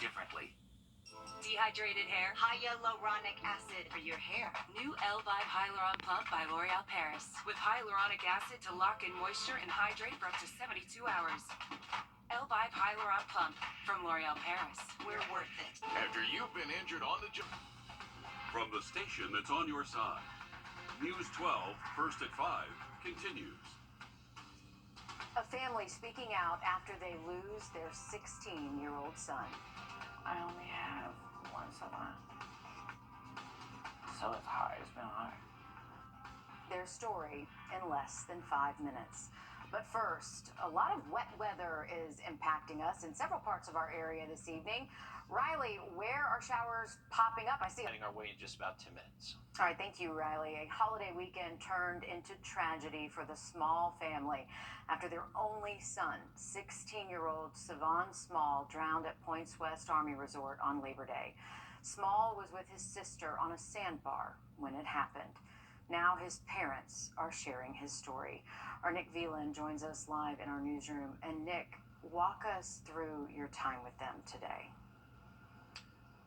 differently. Dehydrated hair? Hyaluronic acid for your hair. New L-Vibe Hyaluron Pump by L'Oreal Paris. With hyaluronic acid to lock in moisture and hydrate for up to 72 hours. L-Vibe Hyaluron Pump from L'Oreal Paris. We're worth it. After you've been injured on the job. From the station that's on your side, News 12, first at 5, continues. A family speaking out after they lose their 16-year-old son. I only have one savant, so it's hard. It's been hard. Their story in less than 5 minutes. But first, a lot of wet weather is impacting us in several parts of our area this evening. Riley, where are showers popping up? I see. Heading our way in just about 2 minutes. All right, thank you, Riley. A holiday weekend turned into tragedy for the Small family after their only son, 16-year-old Savon Small, drowned at Points West Army Resort on Labor Day. Small was with his sister on a sandbar when it happened. Now his parents are sharing his story. Our Nick Veland joins us live in our newsroom. And Nick, walk us through your time with them today.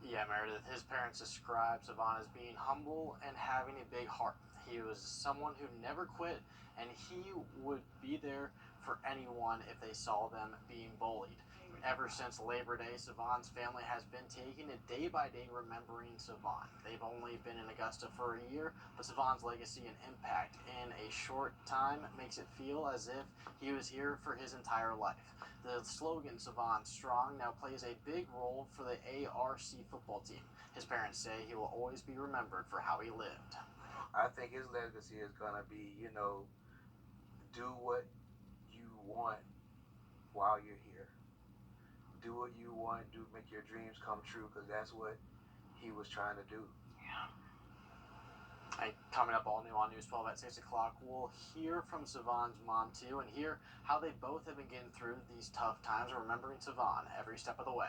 Yeah, Meredith, his parents describe Savon as being humble and having a big heart. He was someone who never quit, and he would be there for anyone if they saw them being bullied. Ever since Labor Day, Savon's family has been taking it day by day remembering Savon. They've only been in Augusta for a year, but Savon's legacy and impact in a short time makes it feel as if he was here for his entire life. The slogan, Savon Strong, now plays a big role for the ARC football team. His parents say he will always be remembered for how he lived. I think his legacy is going to be, do what you want while you're here. Do what you want, make your dreams come true, because that's what he was trying to do. Yeah. Coming up all new on News 12 at 6 o'clock, we'll hear from Savon's mom, too, and hear how they both have been getting through these tough times, remembering Savon every step of the way.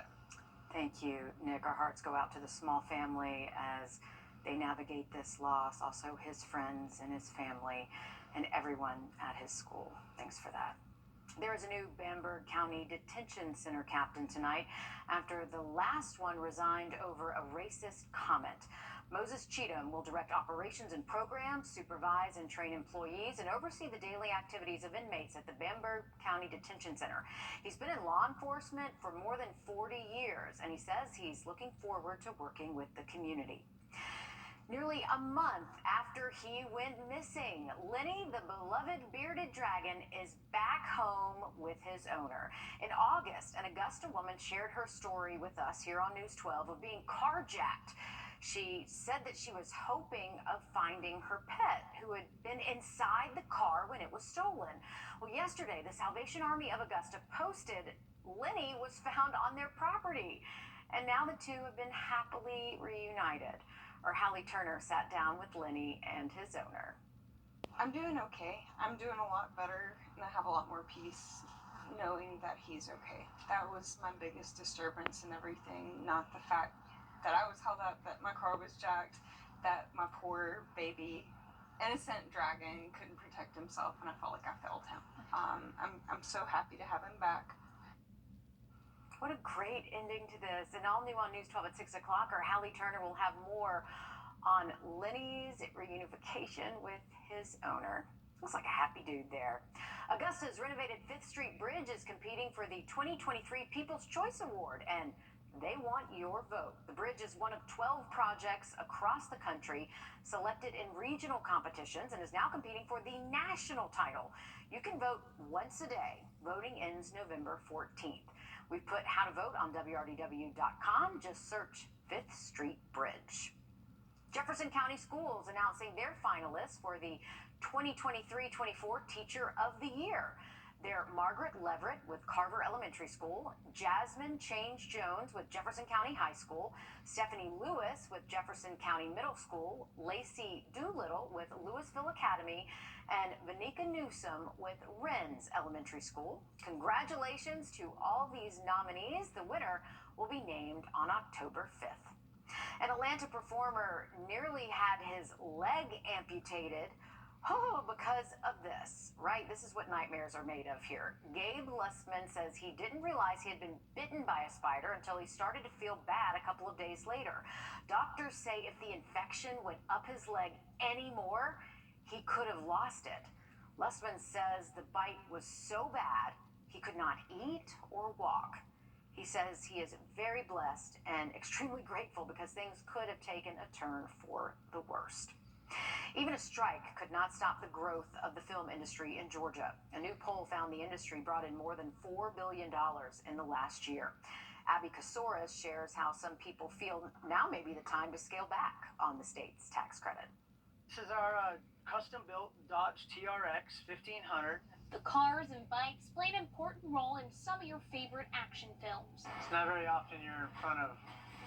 Thank you, Nick. Our hearts go out to the Small family as they navigate this loss, also his friends and his family and everyone at his school. Thanks for that. There is a new Bamberg County Detention Center captain tonight after the last one resigned over a racist comment. Moses Cheatham will direct operations and programs, supervise and train employees, and oversee the daily activities of inmates at the Bamberg County Detention Center. He's been in law enforcement for more than 40 years, and he says he's looking forward to working with the community. Nearly a month after he went missing, Lenny, the beloved bearded dragon, is back home with his owner. In August, an Augusta woman shared her story with us here on News 12 of being carjacked. She said that she was hoping of finding her pet, who had been inside the car when it was stolen. Well, yesterday, the Salvation Army of Augusta posted Lenny was found on their property, and now the two have been happily reunited. Our Hallie Turner sat down with Lenny and his owner. I'm doing okay. I'm doing a lot better, and I have a lot more peace knowing that he's okay. That was my biggest disturbance and everything, not the fact that I was held up, that my car was jacked, that my poor baby, innocent dragon couldn't protect himself, and I felt like I failed him. I'm so happy to have him back. What a great ending to this. And all new on News 12 at 6 o'clock, our Hallie Turner will have more on Lenny's reunification with his owner. Looks like a happy dude there. Augusta's renovated 5th Street Bridge is competing for the 2023 People's Choice Award, and they want your vote. The bridge is one of 12 projects across the country selected in regional competitions and is now competing for the national title. You can vote once a day. Voting ends November 14th. We've put how to vote on WRDW.com. Just search 5th Street Bridge. Jefferson County Schools announcing their finalists for the 2023-24 Teacher of the Year. They're Margaret Leverett with Carver Elementary School, Jasmine Change Jones with Jefferson County High School, Stephanie Lewis with Jefferson County Middle School, Lacey Doolittle with Louisville Academy, and Vanika Newsom with Wrens Elementary School. Congratulations to all these nominees. The winner will be named on October 5th. An Atlanta performer nearly had his leg amputated Oh, because of this, right? This is what nightmares are made of here. Gabe Lustman says he didn't realize he had been bitten by a spider until he started to feel bad a couple of days later. Doctors say if the infection went up his leg anymore, he could have lost it. Lustman says the bite was so bad he could not eat or walk. He says he is very blessed and extremely grateful because things could have taken a turn for the worst. Even a strike could not stop the growth of the film industry in Georgia. A new poll found the industry brought in more than $4 billion in the last year. Abby Kasoris shares how some people feel now may be the time to scale back on the state's tax credit. This is our custom-built Dodge TRX 1500. The cars and bikes play an important role in some of your favorite action films. It's not very often you're in front of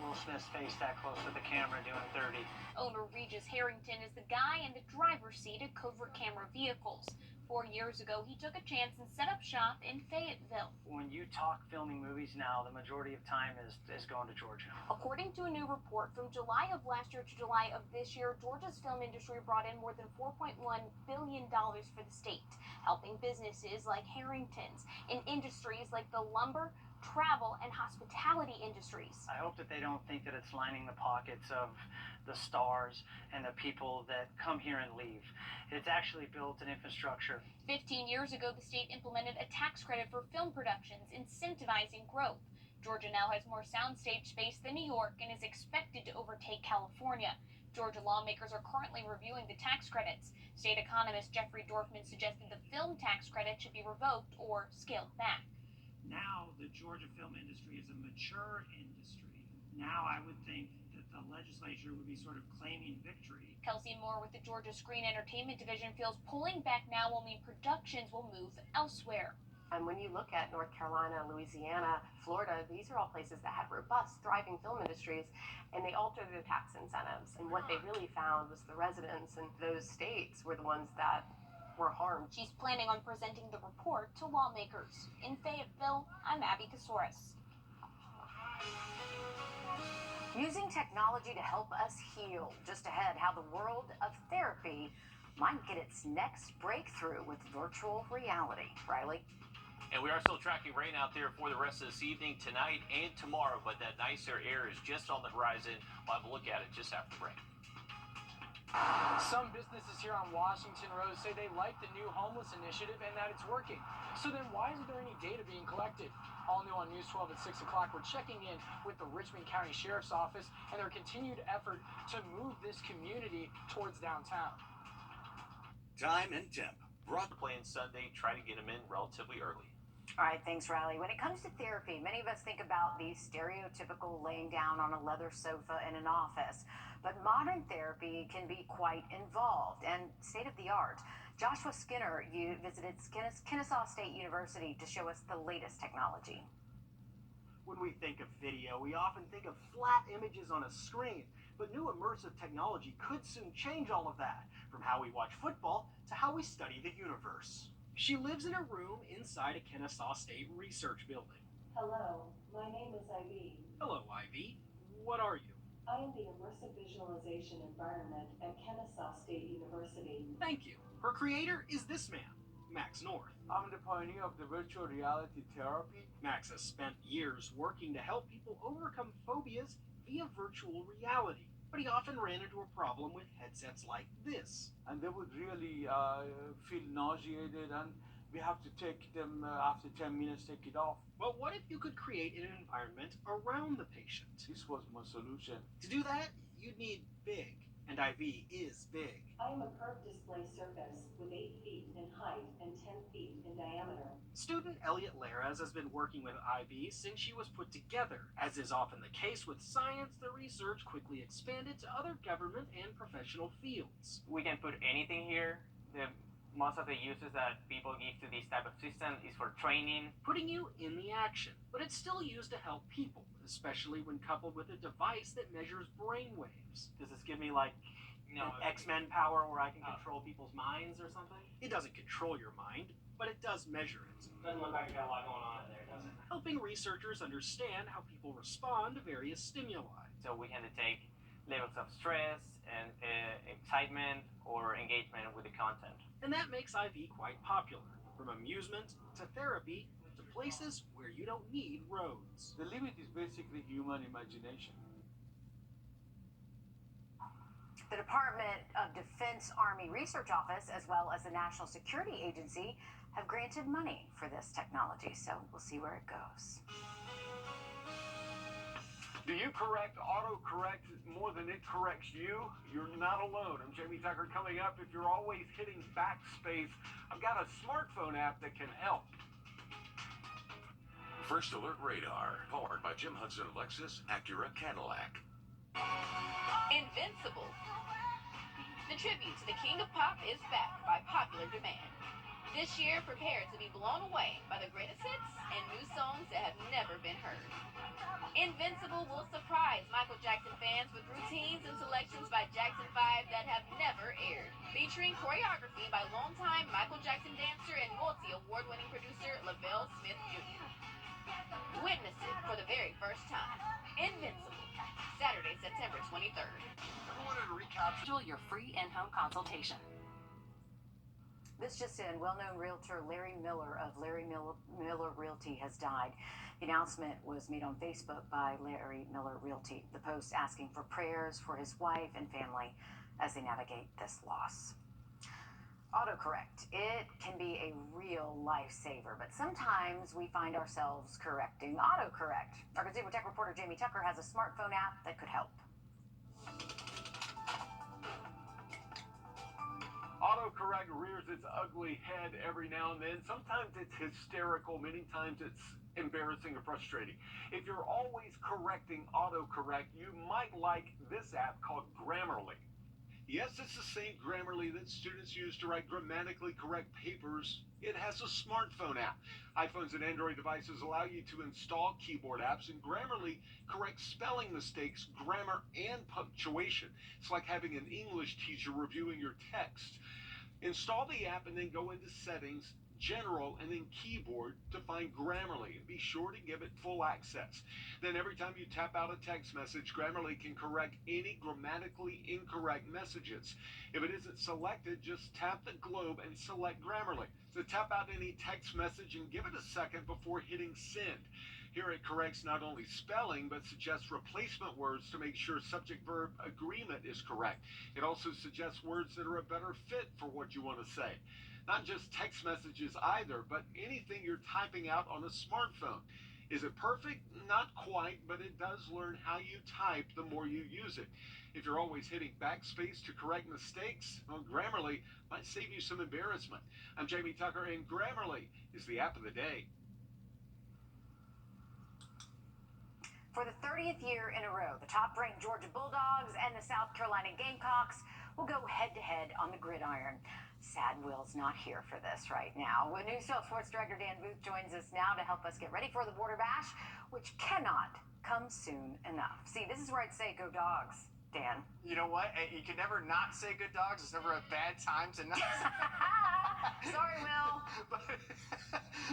Will Smith's face that close with the camera doing 30. Owner Regis Harrington is the guy in the driver's seat of covert camera vehicles. 4 years ago, he took a chance and set up shop in Fayetteville. When you talk filming movies now, the majority of time is going to Georgia. According to a new report from July of last year to July of this year, Georgia's film industry brought in more than $4.1 billion for the state, helping businesses like Harrington's in industries like the lumber, travel, and hospitality industries. I hope that they don't think that it's lining the pockets of the stars and the people that come here and leave. It's actually built an infrastructure. 15 years ago, the state implemented a tax credit for film productions, incentivizing growth. Georgia now has more soundstage space than New York and is expected to overtake California. Georgia lawmakers are currently reviewing the tax credits. State economist Jeffrey Dorfman suggested the film tax credit should be revoked or scaled back. Now the Georgia film industry is a mature industry. Now I would think that the legislature would be sort of claiming victory. Kelsey Moore with the Georgia Screen Entertainment Division feels pulling back now will mean productions will move elsewhere. And when you look at North Carolina, Louisiana, Florida, these are all places that had robust, thriving film industries, and they altered their tax incentives. And what they really found was the residents in those states were the ones that were harmed. She's planning on presenting the report to lawmakers. In Fayetteville, I'm Abby Kasoris. Using technology to help us heal. Just ahead, how the world of therapy might get its next breakthrough with virtual reality. Riley? And we are still tracking rain out there for the rest of this evening, tonight, and tomorrow, but that nicer air is just on the horizon. We'll have a look at it just after the break. Some businesses here on Washington Road say they like the new homeless initiative and that it's working. So then why isn't there any data being collected? All new on News 12 at 6 o'clock, we're checking in with the Richmond County Sheriff's Office and their continued effort to move this community towards downtown. Time and temp. Brought the plane Sunday, try to get them in relatively early. All right, thanks, Riley. When it comes to therapy, many of us think about the stereotypical laying down on a leather sofa in an office. But modern therapy can be quite involved and state-of-the-art. Joshua Skinner, you visited Kennesaw State University to show us the latest technology. When we think of video, we often think of flat images on a screen. But new immersive technology could soon change all of that, from how we watch football to how we study the universe. She lives in a room inside a Kennesaw State research building. Hello, my name is Ivy. Hello, Ivy. What are you? I am the Immersive Visualization Environment at Kennesaw State University. Thank you. Her creator is this man, Max North. I'm the pioneer of the virtual reality therapy. Max has spent years working to help people overcome phobias via virtual reality. But he often ran into a problem with headsets like this. And they would really feel nauseated, and we have to take them after 10 minutes, take it off. Well, what if you could create an environment around the patient? This was my solution. To do that, you'd need big, and IV is big. I am a curved display surface with 8 feet in height and 10 feet in diameter. Student Elliot Laraz has been working with IV since she was put together. As is often the case with science, the research quickly expanded to other government and professional fields. We can put anything here. Most of the uses that people give to this type of system is for training. Putting you in the action, but it's still used to help people, especially when coupled with a device that measures brain waves. Does this give me like, an X-Men power where I can control people's minds or something? It doesn't control your mind, but it does measure it. Doesn't look like you got a lot going on in there, does it? Helping researchers understand how people respond to various stimuli. So we can detect levels of stress and excitement or engagement with the content. And that makes IV quite popular, from amusement to therapy to places where you don't need roads. The limit is basically human imagination. The Department of Defense Army Research Office, as well as the National Security Agency, have granted money for this technology, so we'll see where it goes. Do you correct autocorrect more than it corrects you? You're not alone. I'm Jamie Tucker. Coming up, if you're always hitting backspace, I've got a smartphone app that can help. First Alert Radar, powered by Jim Hudson Lexus, Acura, Cadillac. Invincible. The tribute to the King of Pop is back by popular demand. This year, prepare to be blown away by the greatest hits and new songs that have never been heard. Invincible will surprise Michael Jackson fans with routines and selections by Jackson 5 that have never aired. Featuring choreography by longtime Michael Jackson dancer and multi-award-winning producer LaVelle Smith Jr. Witness it for the very first time. Invincible. Saturday, September 23rd. Schedule your free in-home consultation. This just in, well-known realtor Larry Miller of Larry Miller Realty has died. The announcement was made on Facebook by Larry Miller Realty. The post asking for prayers for his wife and family as they navigate this loss. Autocorrect. It can be a real lifesaver, but sometimes we find ourselves correcting autocorrect. Our Gazebo Tech reporter Jamie Tucker has a smartphone app that could help. Autocorrect rears its ugly head every now and then. Sometimes it's hysterical. Many times it's embarrassing or frustrating. If you're always correcting autocorrect, you might like this app called Grammarly. Yes, it's the same Grammarly that students use to write grammatically correct papers. It has a smartphone app. iPhones and Android devices allow you to install keyboard apps, and Grammarly corrects spelling mistakes, grammar, and punctuation. It's like having an English teacher reviewing your text. Install the app and then go into Settings, General, and then Keyboard to find Grammarly, and be sure to give it full access. Then every time you tap out a text message, Grammarly can correct any grammatically incorrect messages. If it isn't selected, just tap the globe and select Grammarly. So tap out any text message and give it a second before hitting send. Here it corrects not only spelling, but suggests replacement words to make sure subject-verb agreement is correct. It also suggests words that are a better fit for what you want to say. Not just text messages either, but anything you're typing out on a smartphone. Is it perfect? Not quite, but it does learn how you type the more you use it. If you're always hitting backspace to correct mistakes, well, Grammarly might save you some embarrassment. I'm Jamie Tucker, and Grammarly is the app of the day. For the 30th year in a row, the top-ranked Georgia Bulldogs and the South Carolina Gamecocks will go head-to-head on the gridiron. Sad Will's not here for this right now. News 12 Sports Director Dan Booth joins us now to help us get ready for the Border Bash, which cannot come soon enough. See, this is where I'd say go Dogs, Dan. You know what? You can never not say good dogs. It's never a bad time to not. Sorry, Will. But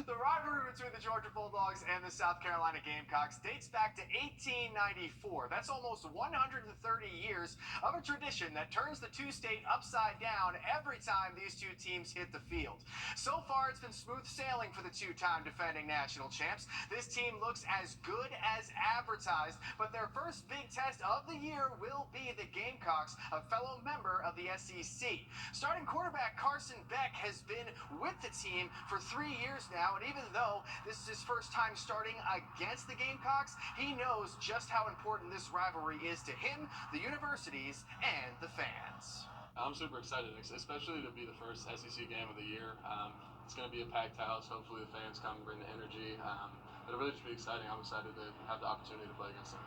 the rivalry between the Georgia Bulldogs and the South Carolina Gamecocks dates back to 1894. That's almost 130 years of a tradition that turns the two-state upside down every time these two teams hit the field. So far, it's been smooth sailing for the two-time defending national champs. This team looks as good as advertised, but their first big test of the year will be the Gamecocks, a fellow member of the SEC. Starting quarterback Carson Beck has been with the team for 3 years now, and even though this is his first time starting against the Gamecocks, he knows just how important this rivalry is to him, the universities, and the fans. I'm super excited, especially to be the first SEC game of the year. It's going to be a packed house. Hopefully the fans come and bring the energy. But it really should be exciting. I'm excited to have the opportunity to play against them.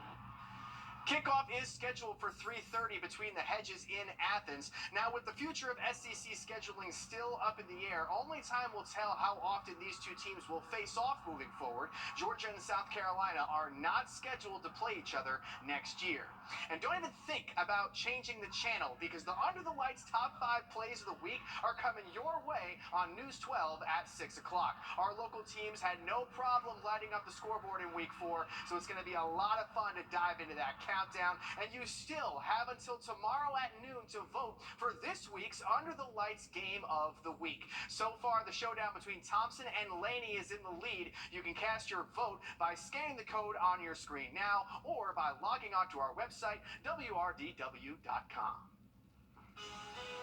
Kickoff is scheduled for 3:30 between the hedges in Athens. Now, with the future of SEC scheduling still up in the air, only time will tell how often these two teams will face off moving forward. Georgia and South Carolina are not scheduled to play each other next year. And don't even think about changing the channel, because the Under the Lights top 5 plays of the week are coming your way on News 12 at 6 o'clock. Our local teams had no problem lighting up the scoreboard in week 4, so it's going to be a lot of fun to dive into that countdown, and you still have until tomorrow at noon to vote for this week's Under the Lights game of the week. So far, the showdown between Thompson and Laney is in the lead. You can cast your vote by scanning the code on your screen now or by logging onto our website, wrdw.com.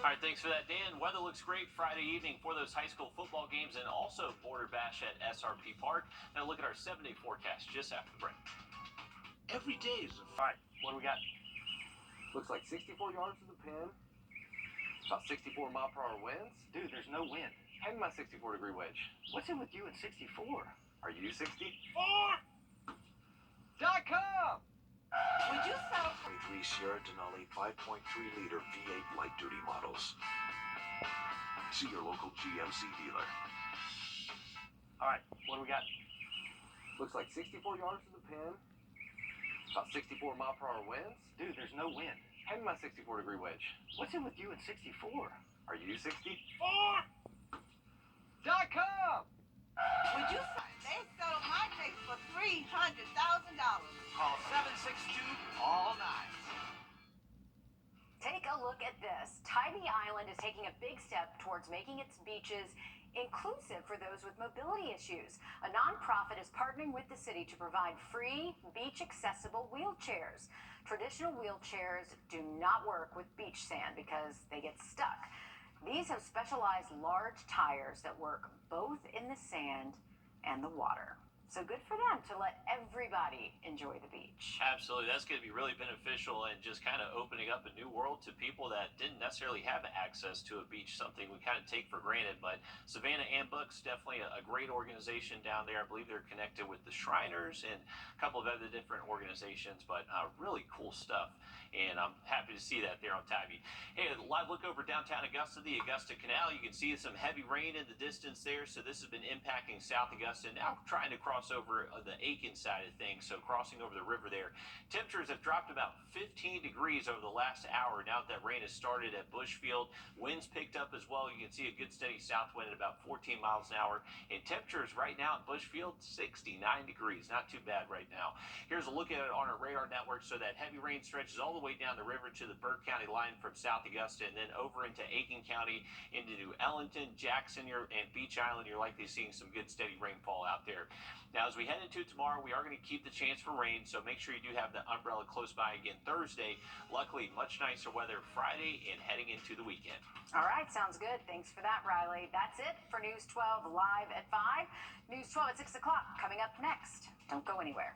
All right, thanks for that, Dan. Weather looks great Friday evening for those high school football games and also Border Bash at SRP Park. Now look at our 7-day forecast just after the break. Every day is a fight. What do we got? Looks like 64 yards to the pin. About 64 mile per hour winds. Dude, there's no wind. Hang my 64-degree wedge. What's it with you at 64? Are you 64? .com! Would you settle for 23 Sierra Denali 5.3-liter V8 light-duty models. See your local GMC dealer. All right, what do we got? Looks like 64 yards to the pin. About 64 mile per hour winds. Dude, there's no wind. Hang my 64-degree wedge. What's it with you at 64? Are you 64? .com! Would you they settled my case for $300,000. Call 762-ALL-NIGHT. Take a look at this. Tybee Island is taking a big step towards making its beaches inclusive for those with mobility issues. A nonprofit is partnering with the city to provide free, beach-accessible wheelchairs. Traditional wheelchairs do not work with beach sand because they get stuck. These have specialized large tires that work both in the sand and the water. So good for them to let everybody enjoy the beach. Absolutely. That's going to be really beneficial and just kind of opening up a new world to people that didn't necessarily have access to a beach, something we kind of take for granted. But Savannah Ambuck's definitely a great organization down there. I believe they're connected with the Shriners and a couple of other different organizations, but really cool stuff. And I'm happy to see that there on Tybee. Hey, a live look over downtown Augusta, the Augusta Canal. You can see some heavy rain in the distance there, so this has been impacting South Augusta. Now trying to cross over the Aiken side of things, so crossing over the river there. Temperatures have dropped about 15 degrees over the last hour now that rain has started at Bushfield. Winds picked up as well. You can see a good steady south wind at about 14 miles an hour. And temperatures right now in Bushfield, 69 degrees. Not too bad right now. Here's a look at it on our radar network. So that heavy rain stretches all the way down the river to the Burke County line from South Augusta and then over into Aiken County, into Ellington, Jackson, and Beach Island. You're likely seeing some good steady rainfall out there. Now, as we head into tomorrow, we are going to keep the chance for rain, so make sure you do have the umbrella close by again Thursday. Luckily, much nicer weather Friday and heading into the weekend. All right, sounds good. Thanks for that, Riley. That's it for News 12 Live at 5. News 12 at 6 o'clock coming up next. Don't go anywhere.